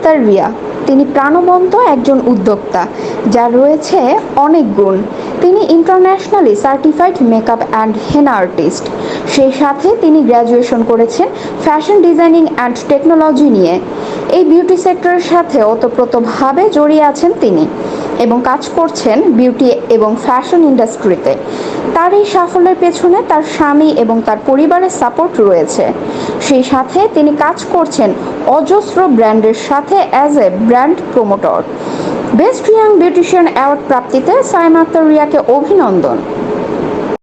আক্তার রিয়া। তিনি প্রাণবন্ত একজন উদ্যোক্তা, যার রয়েছে অনেক গুণ। তিনি internationally certified makeup and henna artist. সেই সাথে তিনি গ্র্যাজুয়েশন করেছেন ফ্যাশন ডিজাইনিং অ্যান্ড টেকনোলজি নিয়ে। এই বিউটি সেক্টরের সাথে ওতপ্রোতভাবে জড়িয়ে আছেন তিনি এবং কাজ করছেন বিউটি এবং ফ্যাশন ইন্ডাস্ট্রিতে। তার এই সাফল্যের পেছনে তার স্বামী এবং তার পরিবারের সাপোর্ট রয়েছে। সেই সাথে তিনি কাজ করছেন অজস্র ব্র্যান্ডের সাথে as a brand promoter. Best young beautician award প্রাপ্তিতে সাইমা আক্তার রিয়াকে অভিনন্দন।